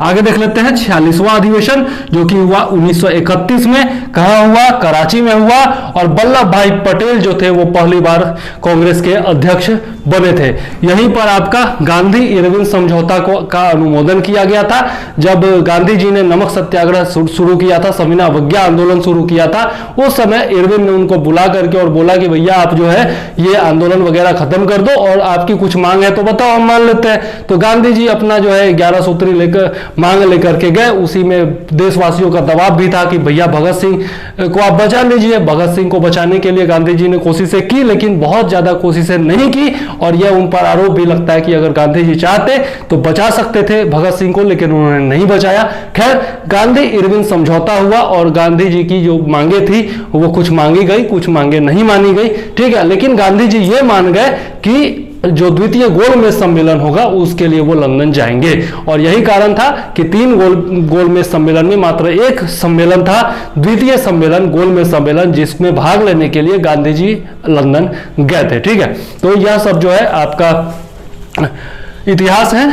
आगे देख लेते हैं 46वां अधिवेशन, जो कि हुआ 1931 में। कहां हुआ, कराची में हुआ। और वल्लभ भाई पटेल जो थे वो पहली बार कांग्रेस के अध्यक्ष बने थे। यहीं पर आपका गांधी इरविन समझौता का अनुमोदन किया गया था। जब गांधी जी ने नमक सत्याग्रह शुरू किया था, सविनय अवज्ञा आंदोलन शुरू किया था, उस समय इरविन ने उनको बुला करके और बोला कि भैया आप जो है ये आंदोलन वगैरह खत्म कर दो और आपकी कुछ मांग है तो बताओ, हम मान लेते हैं। तो गांधी जी अपना जो है 11 सूत्री लेकर मांग लेकर के गए। उसी में देशवासियों का दबाव भी था कि भैया भगत सिंह को आप बचा लीजिए। भगत सिंह को बचाने के लिए गांधी जी ने कोशिशें की, लेकिन बहुत ज्यादा कोशिशें नहीं की। और यह उन पर आरोप भी लगता है कि अगर गांधी जी चाहते तो बचा सकते थे भगत सिंह को, लेकिन उन्होंने नहीं बचाया। खैर गांधी इरविन समझौता हुआ और गांधी जी की जो मांगे थी वो कुछ मांगी गई, कुछ मांगे नहीं मानी गई, ठीक है। लेकिन गांधी जी ये मान गए कि जो द्वितीय गोलमेज सम्मेलन होगा उसके लिए वो लंदन जाएंगे। और यही कारण था कि 3 गोलमेज सम्मेलन में मात्र एक सम्मेलन था, द्वितीय सम्मेलन, गोलमेज सम्मेलन, जिसमें भाग लेने के लिए गांधी जी लंदन गए थे, ठीक है। तो यह सब जो है आपका इतिहास है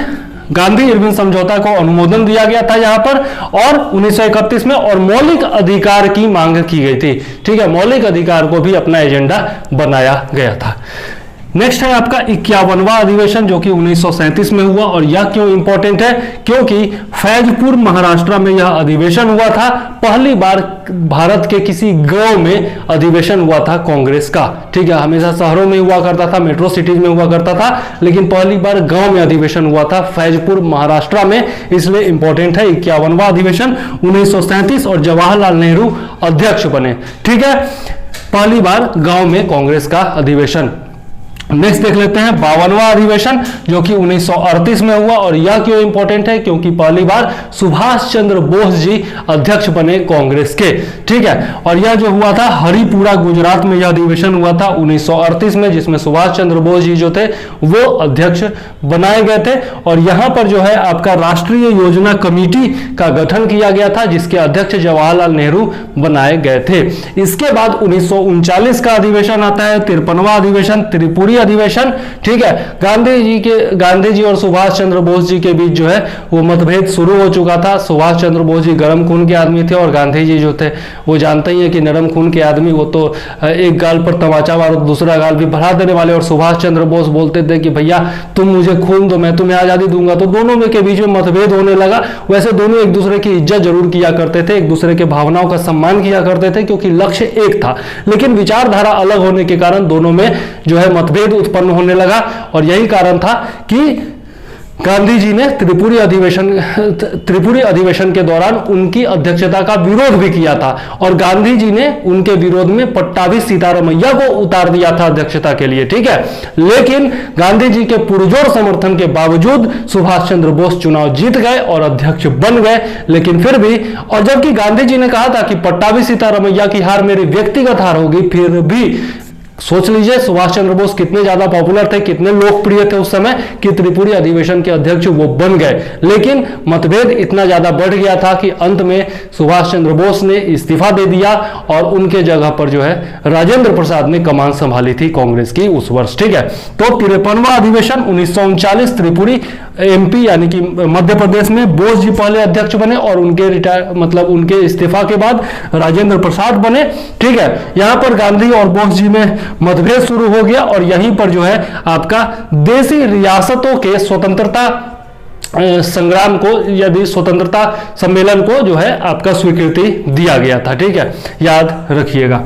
गांधी इरविन समझौता को अनुमोदन दिया गया था यहां पर, और 1931 में, और मौलिक अधिकार की मांग की गई थी। ठीक है, मौलिक अधिकार को भी अपना एजेंडा बनाया गया था। नेक्स्ट है आपका 51वां अधिवेशन जो कि 1937 में हुआ, और यह क्यों इंपॉर्टेंट है, क्योंकि फैजपुर महाराष्ट्र में यह अधिवेशन हुआ था। पहली बार भारत के किसी गांव में अधिवेशन हुआ था कांग्रेस का। ठीक है, हमेशा शहरों में हुआ करता था, मेट्रो सिटीज में हुआ करता था, लेकिन पहली बार गांव में अधिवेशन हुआ था फैजपुर महाराष्ट्र में, इसलिए इंपॉर्टेंट है 51वां अधिवेशन 1937, और जवाहरलाल नेहरू अध्यक्ष बने। ठीक है, पहली बार गांव में कांग्रेस का अधिवेशन। नेक्स्ट देख लेते हैं 52वां अधिवेशन जो कि 1938 में हुआ, और यह क्यों इंपॉर्टेंट है, क्योंकि पहली बार सुभाष चंद्र बोस जी अध्यक्ष बने कांग्रेस के। ठीक है, और यह जो हुआ था हरिपुरा गुजरात में यह अधिवेशन हुआ था 1938 में, जिसमें सुभाष चंद्र बोस जी जो थे वो अध्यक्ष बनाए गए थे। और यहां पर जो है आपका राष्ट्रीय योजना कमेटी का गठन किया गया था, जिसके अध्यक्ष जवाहरलाल नेहरू बनाए गए थे। इसके बाद 1939 का अधिवेशन आता है, 53वां अधिवेशन, त्रिपुरी अधिवेशन। ठीक है, गांधी जी और सुभाष चंद्र बोस जी के बीच जो है वो मतभेद शुरू हो चुका था। सुभाष चंद्र बोस जी गर्म खून के आदमी थे, और गांधी जी जो थे वो जानते ही है कि नरम खून के आदमी वो तो एक गाल पर तमाचा मारो दूसरा गाल भी बढ़ा देने वाले। और सुभाष चंद्र बोस बोलते थे कि भैया तुम मुझे खून दो, मैं तुम्हें आजादी दूंगा। तो दोनों में के बीच में मतभेद होने लगा। वैसे दोनों एक दूसरे की इज्जत जरूर किया करते थे, एक दूसरे के भावनाओं का सम्मान किया करते थे, क्योंकि लक्ष्य एक था, लेकिन विचारधारा अलग होने के कारण दोनों में जो है मतभेद उत्पन्न होने लगा। और यही कारण था कि गांधी जी ने त्रिपुरी अधिवेशन के दौरान उनकी अध्यक्षता का विरोध भी किया था, और गांधी जी ने उनके विरोध में पट्टाभी सीतारमैया को उतार दिया था अध्यक्षता के लिए। ठीक है, लेकिन गांधी जी के पुरजोर समर्थन के बावजूद सुभाष चंद्र बोस चुनाव जीत गए और अध्यक्ष बन गए। लेकिन फिर भी, और जबकि गांधी जी ने कहा था कि पट्टाभी सीतारमैया की हार मेरी व्यक्तिगत हार होगी, फिर भी सोच लीजिए सुभाष चंद्र बोस कितने ज्यादा पॉपुलर थे, कितने लोकप्रिय थे उस समय, कि त्रिपुरी अधिवेशन के अध्यक्ष वो बन गए। लेकिन मतभेद इतना ज्यादा बढ़ गया था कि अंत में सुभाष चंद्र बोस ने इस्तीफा दे दिया, और उनके जगह पर जो है राजेंद्र प्रसाद ने कमान संभाली थी कांग्रेस की उस वर्ष। ठीक है, तो 53वां अधिवेशन 1939 त्रिपुरी एमपी यानी कि मध्य प्रदेश में बोस जी पहले अध्यक्ष बने, और उनके इस्तीफा के बाद राजेंद्र प्रसाद बने। ठीक है, यहां पर गांधी और बोस जी में मतभेद शुरू हो गया, और यहीं पर जो है आपका देशी रियासतों के स्वतंत्रता संग्राम को, यदि स्वतंत्रता सम्मेलन को जो है आपका स्वीकृति दिया गया था। ठीक है, याद रखिएगा।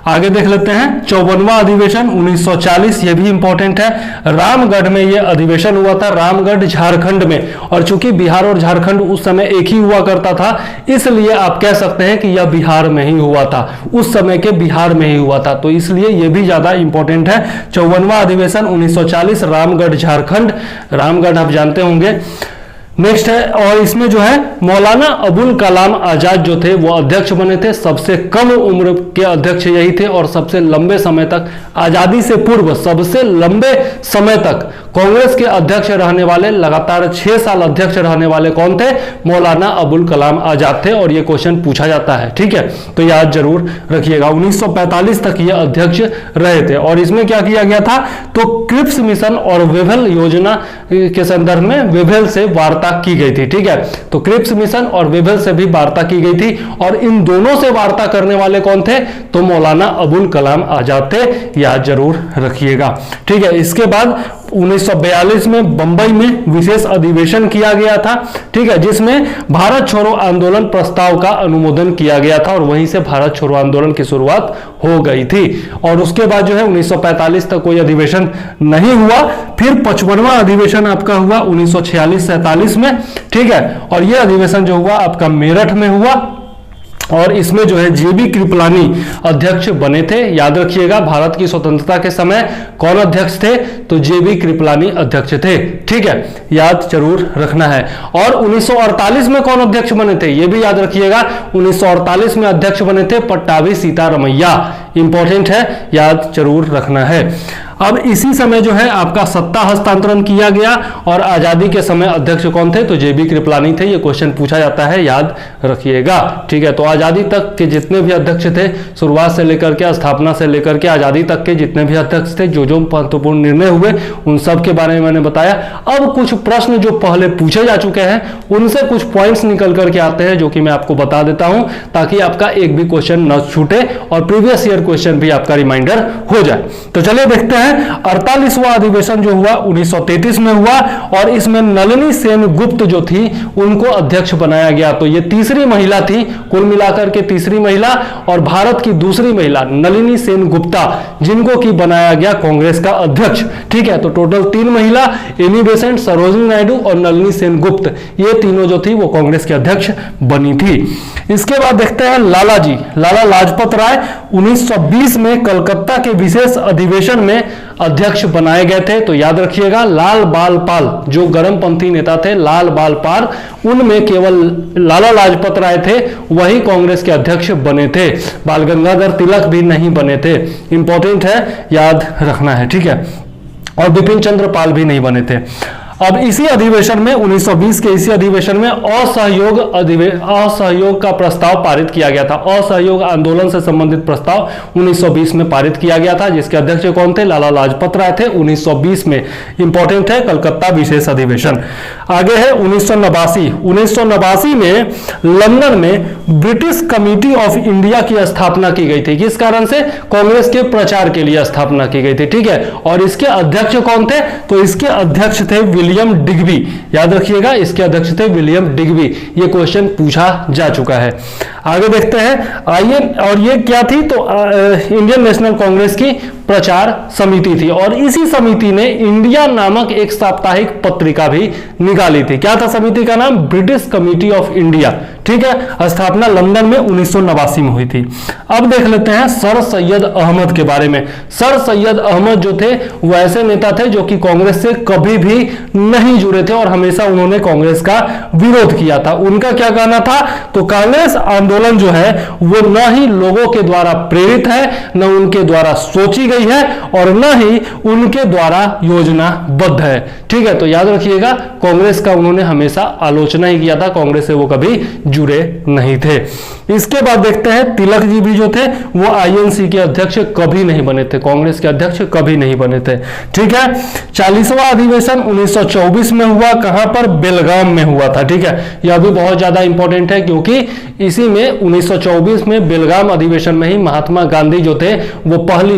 आगे देख लेते हैं 54वां अधिवेशन 1940, यह भी इंपॉर्टेंट है। रामगढ़ में यह अधिवेशन हुआ था, रामगढ़ झारखंड में। और चूंकि बिहार और झारखंड उस समय एक ही हुआ करता था, इसलिए आप कह सकते हैं कि यह बिहार में ही हुआ था, उस समय के बिहार में ही हुआ था, तो इसलिए यह भी ज्यादा इंपॉर्टेंट है। 54वां अधिवेशन 1940 रामगढ़ झारखंड, रामगढ़ आप जानते होंगे। नेक्स्ट है, और इसमें जो है मौलाना अबुल कलाम आजाद जो थे वो अध्यक्ष बने थे। सबसे कम उम्र के अध्यक्ष यही थे, और सबसे लंबे समय तक, आजादी से पूर्व सबसे लंबे समय तक कांग्रेस के अध्यक्ष रहने वाले, लगातार 6 साल अध्यक्ष रहने वाले कौन थे? मौलाना अबुल कलाम आजाद थे, और ये क्वेश्चन पूछा जाता है। ठीक है, तो याद जरूर रखिएगा। 1945 तक ये अध्यक्ष रहे थे, और इसमें क्या किया गया था, तो क्रिप्स मिशन और वेवेल योजना के संदर्भ में वेवेल से वार्ता की गई थी। ठीक है, तो क्रिप्स मिशन और वेवेल से भी वार्ता की गई थी, और इन दोनों से वार्ता करने वाले कौन थे? तो मौलाना अबुल कलाम आजाद थे, याद जरूर रखिएगा। ठीक है, इसके बाद 1942 में बंबई में विशेष अधिवेशन किया गया था। ठीक है, जिसमें भारत छोड़ो आंदोलन प्रस्ताव का अनुमोदन किया गया था, और वहीं से भारत छोड़ो आंदोलन की शुरुआत हो गई थी। और उसके बाद जो है 1945 तक कोई अधिवेशन नहीं हुआ। फिर 55वां अधिवेशन आपका हुआ 1946-47 में। ठीक है, और यह अधिवेशन जो हुआ आपका मेरठ में हुआ, और इसमें जो है जेबी कृपलानी अध्यक्ष बने थे। याद रखिएगा, भारत की स्वतंत्रता के समय कौन अध्यक्ष थे? तो जेबी कृपलानी अध्यक्ष थे। ठीक है, याद जरूर रखना है। और 1948 में कौन अध्यक्ष बने थे? ये भी याद रखिएगा, 1948 में अध्यक्ष बने थे पट्टाभी सीतारमैया। इंपॉर्टेंट है, याद जरूर रखना है। अब इसी समय जो है आपका सत्ता हस्तांतरण किया गया और आजादी के समय अध्यक्ष कौन थे, तो जेबी कृपलानी थे। ये क्वेश्चन पूछा जाता है, याद रखिएगा, ठीक है। तो आजादी तक के जितने भी अध्यक्ष थे, शुरुआत से लेकर के, स्थापना से लेकर के आजादी तक के जितने भी अध्यक्ष थे, जो जो महत्वपूर्ण निर्णय हुए उन सब के बारे में मैंने बताया। अब कुछ प्रश्न जो पहले पूछे जा चुके हैं उनसे कुछ पॉइंट्स निकल करके आते हैं जो कि मैं आपको बता देता हूं, ताकि आपका एक भी क्वेश्चन न छूटे और प्रीवियस ईयर क्वेश्चन भी आपका रिमाइंडर हो जाए। तो चलिए देखते हैं। 48वां अधिवेशन जो हुआ 1933 में हुआ और इसमें नलिनी सेनगुप्त जो थी उनको अध्यक्ष बनाया गया। तो ये तीसरी महिला थी, कुल मिलाकर के तीसरी महिला, और भारत की दूसरी महिला नलिनी सेनगुप्ता, जिनको की बनाया गया कांग्रेस का अध्यक्ष, ठीक है। तो टोटल 3 महिला, एनी बेसेंट, सरोजिनी नायडू और नलिनी सेनगुप्त, ये तीनों जो थी वो कांग्रेस के अध्यक्ष बनी थी। इसके बाद देखते हैं लाला लाजपत राय 1920 में कलकत्ता के विशेष अधिवेशन में अध्यक्ष बनाए गए थे। तो याद रखिएगा, लाल बाल पाल जो गर्मपंथी नेता थे, लाल बाल पाल, उनमें केवल लाला लाजपत राय थे, वही कांग्रेस के अध्यक्ष बने थे। बाल गंगाधर तिलक भी नहीं बने थे, इंपॉर्टेंट है, याद रखना है, ठीक है। और बिपिन चंद्र पाल भी नहीं बने थे। अब इसी अधिवेशन में 1920 के इसी अधिवेशन में असहयोग का प्रस्ताव पारित किया गया था। असहयोग आंदोलन से संबंधित प्रस्ताव 1920 में पारित किया गया था, जिसके अध्यक्ष कौन थे, लाला लाजपत राय थे। 1920 में, इंपॉर्टेंट है, कलकत्ता विशेष अधिवेशन। आगे है 1989 में लंदन में ब्रिटिश कमिटी ऑफ इंडिया की स्थापना की गई थी। किस कारण से, कांग्रेस के प्रचार के लिए स्थापना की गई थी, ठीक है। और इसके अध्यक्ष कौन थे, तो इसके अध्यक्ष थे विलियम डिग्बी, याद रखिएगा, इसके अध्यक्ष थे विलियम डिग्बी। ये क्वेश्चन पूछा जा चुका है। आगे देखते हैं, आइए, और ये क्या थी, तो इंडियन नेशनल कांग्रेस की प्रचार समिति थी और इसी समिति ने इंडिया नामक एक साप्ताहिक पत्रिका भी निकाली थी। क्या था समिति का नाम, ब्रिटिश कमिटी ऑफ इंडिया, ठीक है। स्थापना लंदन में 1989 में हुई थी। अब देख लेते हैं सर सैयद अहमद के बारे में। सर सैयद अहमद जो थे वो ऐसे नेता थे जो कि कांग्रेस से कभी भी नहीं जुड़े थे और हमेशा उन्होंने कांग्रेस का विरोध किया था। उनका क्या कहना था, तो कांग्रेस आंदोलन जो है वो न ही लोगों के द्वारा प्रेरित है, न उनके द्वारा सोची गई है और न ही उनके द्वारा योजनाबद्ध है, ठीक है। तो याद रखिएगा, कांग्रेस का उन्होंने हमेशा आलोचना ही किया था, कांग्रेस से वो कभी जुड़े नहीं थे। इसके बाद देखते हैं, तिलक जी भी जो थे वो आईएनसी के अध्यक्ष कभी नहीं बने थे, कांग्रेस के अध्यक्ष कभी नहीं बने थे, ठीक है। 40वां अधिवेशन 1924 में हुआ, कहां पर, बेलगाम में हुआ था, ठीक है। यह भी बहुत ज्यादा इंपॉर्टेंट है क्योंकि इसी में 1924 में बेलगाम अधिवेशन में ही महात्मा गांधी जो थे वो पहली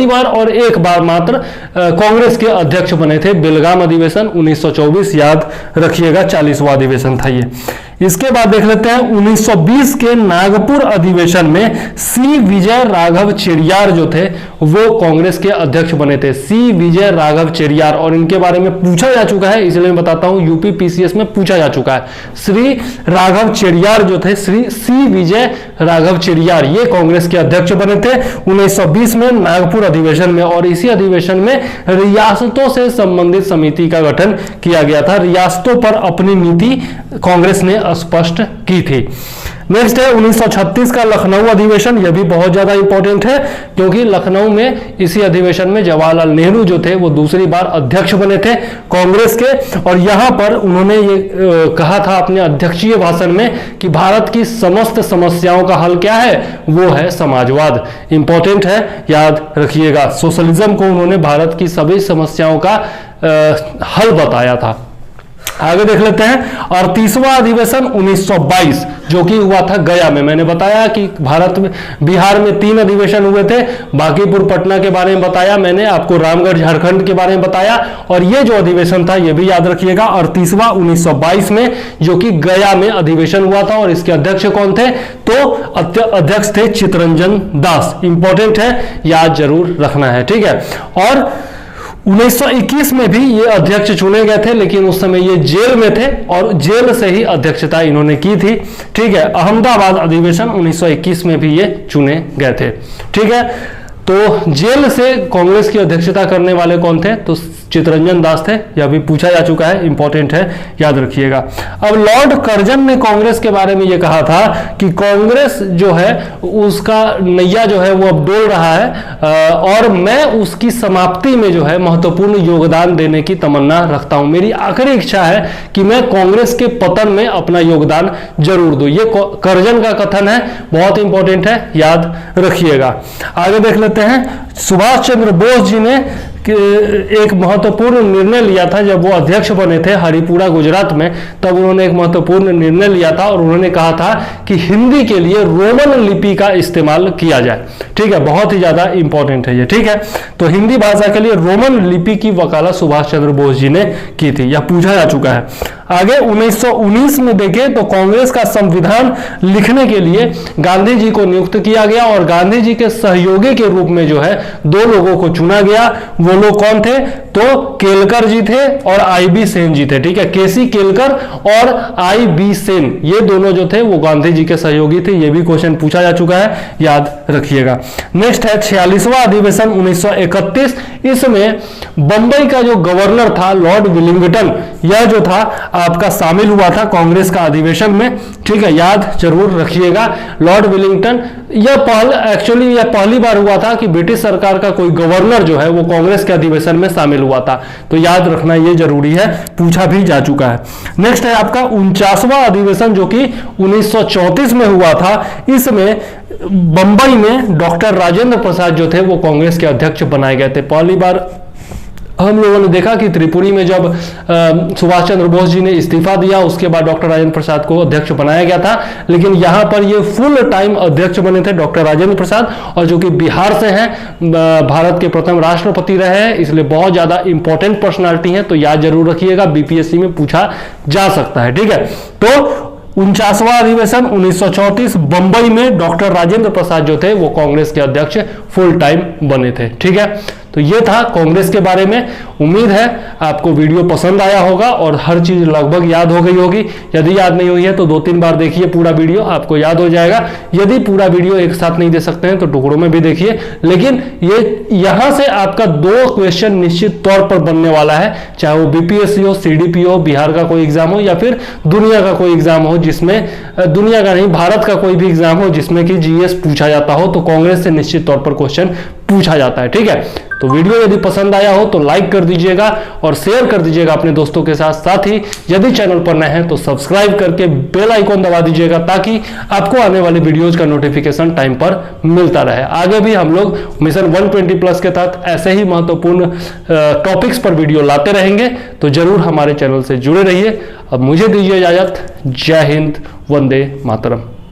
बार और एक बार मात्र कांग्रेस के अध्यक्ष बने थे। बेलगाम अधिवेशन 1924, याद रखिएगा, 40वां अधिवेशन था ये। इसके बाद देख लेते हैं 1920 के नागपुर अधिवेशन में सी विजय राघव चेरियार जो थे वो कांग्रेस के अध्यक्ष बने थे। सी विजय राघव चेरियार, और इनके बारे में पूछा जा चुका है, इसलिए मैं बताता हूं, यूपी पीसीएस में पूछा जा चुका है। श्री राघव चेरियार जो थे, श्री सी विजय राघव चेरियार, ये कांग्रेस के अध्यक्ष बने थे 1920 में नागपुर अधिवेशन में। और इसी अधिवेशन में रियासतों से संबंधित समिति का गठन किया गया था। रियासतों पर अपनी नीति कांग्रेस ने स्पष्ट की थी। नेक्स्ट है 1936 का लखनऊ अधिवेशन। यह भी बहुत ज्यादा इंपॉर्टेंट है क्योंकि लखनऊ में इसी अधिवेशन में जवाहरलाल नेहरू जो थे वो दूसरी बार अध्यक्ष बने थे कांग्रेस के, और यहां पर उन्होंने ये कहा था अपने अध्यक्षीय भाषण में कि भारत की समस्त समस्याओं का हल क्या है, वो है समाजवाद। इंपॉर्टेंट है, याद रखिएगा, सोशलिज्म को उन्होंने भारत की सभी समस्याओं का हल बताया था। आगे देख लेते हैं 38वां अधिवेशन 1922 जो कि हुआ था गया में। मैंने बताया कि भारत में, बिहार में 3 अधिवेशन हुए थे, बांकीपुर पटना के बारे में बताया मैंने आपको, रामगढ़ झारखंड के बारे में बताया, और ये जो अधिवेशन था ये भी याद रखिएगा 38वां 1922 में जो कि गया में अधिवेशन हुआ था। और इसके अध्यक्ष कौन थे, तो अध्यक्ष थे चित्तरंजन दास। इंपॉर्टेंट है, याद जरूर रखना है, ठीक है। और 1921 में भी ये अध्यक्ष चुने गए थे, लेकिन उस समय ये जेल में थे और जेल से ही अध्यक्षता इन्होंने की थी, ठीक है। अहमदाबाद अधिवेशन 1921 में भी ये चुने गए थे, ठीक है। तो जेल से कांग्रेस की अध्यक्षता करने वाले कौन थे, तो चित्तरंजन दास थे, यह भी पूछा जा चुका है, इंपॉर्टेंट है, याद रखिएगा। अब लॉर्ड कर्जन ने कांग्रेस के बारे में यह कहा था कि कांग्रेस जो है उसका नैया जो है वो अब डोल रहा है और मैं उसकी समाप्ति में जो है महत्वपूर्ण योगदान देने की तमन्ना रखता हूं। मेरी आखिरी इच्छा है कि मैं कांग्रेस के पतन में अपना योगदान जरूर दूं। ये कर्जन का कथन है, बहुत इंपॉर्टेंट है, याद रखिएगा। आगे देख लेते हैं। सुभाष चंद्र बोस जी ने एक महत्वपूर्ण निर्णय लिया था जब वो अध्यक्ष बने थे हरिपुरा गुजरात में, तब उन्होंने एक महत्वपूर्ण निर्णय लिया था और उन्होंने कहा था कि हिंदी के लिए रोमन लिपि का इस्तेमाल किया जाए। ठीक है, बहुत ही ज्यादा इंपॉर्टेंट है ये। ठीक है, तो हिंदी भाषा के लिए रोमन लिपि की वकालत सुभाष चंद्र बोस जी ने की थी, यह पूछा जा चुका है। आगे 1919 में देखें तो कांग्रेस का संविधान लिखने के लिए गांधी जी को नियुक्त किया गया और गांधी जी के सहयोगी के रूप में जो है 2 लोगों को चुना गया। वो लोग कौन थे? तो केलकर जी थे और आई.बी. सेन जी थे। ठीक है, केसी केलकर और आई.बी. सेन, ये दोनों जो थे वो गांधी जी के सहयोगी थे। ये भी क्वेश्चन पूछा जा चुका है, याद रखिएगा। नेक्स्ट है 46वां अधिवेशन 1931। इसमें बंबई का जो गवर्नर था लॉर्ड विलिंगटन, यह जो था आपका शामिल हुआ था कांग्रेस का अधिवेशन में। ठीक है, याद जरूर रखिएगा। लॉर्ड विलिंगटन, यह पहली बार हुआ था कि ब्रिटिश सरकार का कोई गवर्नर जो है वो कांग्रेस के अधिवेशन में शामिल हुआ था, तो याद रखना ये जरूरी है, पूछा भी जा चुका है। नेक्स्ट है आपका 49वां अधिवेशन जो कि 1934 में हुआ था। इसमें बंबई में डॉक्टर राजेंद्र प्रसाद जो थे वो कांग्रेस के अध्यक्ष बनाए गए थे। पहली बार हम लोगों ने देखा कि त्रिपुरी में जब सुभाष चंद्र बोस जी ने इस्तीफा दिया, उसके बाद डॉक्टर राजेंद्र प्रसाद को अध्यक्ष बनाया गया था, लेकिन यहां पर ये फुल टाइम अध्यक्ष बने थे डॉक्टर राजेंद्र प्रसाद, और जो कि बिहार से हैं, भारत के प्रथम राष्ट्रपति रहे हैं, इसलिए बहुत ज्यादा इंपॉर्टेंट पर्सनालिटी है, तो याद जरूर रखिएगा, बीपीएससी में पूछा जा सकता है। ठीक है, तो 49वां अधिवेशन 1934 बंबई में डॉक्टर राजेंद्र प्रसाद जो थे वो कांग्रेस के अध्यक्ष फुल टाइम बने थे। ठीक है, तो ये था कांग्रेस के बारे में। उम्मीद है आपको वीडियो पसंद आया होगा और हर चीज लगभग याद हो गई होगी। यदि याद नहीं हुई है तो 2-3 बार देखिए पूरा वीडियो, आपको याद हो जाएगा। यदि पूरा वीडियो एक साथ नहीं दे सकते हैं तो टुकड़ों में भी देखिए, लेकिन ये यहां से आपका 2 क्वेश्चन निश्चित तौर पर बनने वाला है, चाहे वो बीपीएससी हो, सीडीपी हो, बिहार का कोई एग्जाम हो या फिर दुनिया का कोई एग्जाम हो, जिसमें दुनिया का नहीं भारत का कोई भी एग्जाम हो जिसमें कि जीएस पूछा जाता हो, तो कांग्रेस से निश्चित तौर पर क्वेश्चन पूछा जाता है। ठीक है, तो वीडियो यदि पसंद आया हो तो लाइक कर दीजिएगा और शेयर कर दीजिएगा अपने दोस्तों के साथ। साथ ही यदि चैनल पर नए हैं तो सब्सक्राइब करके बेल आइकॉन दबा दीजिएगा ताकि आपको आने वाली वीडियोज का नोटिफिकेशन टाइम पर मिलता रहे। आगे भी हम लोग मिशन 120+ के तहत ऐसे ही महत्वपूर्ण टॉपिक्स पर वीडियो लाते रहेंगे, तो जरूर हमारे चैनल से जुड़े रहिए। अब मुझे दीजिए इजाजत। जय हिंद, वंदे मातरम।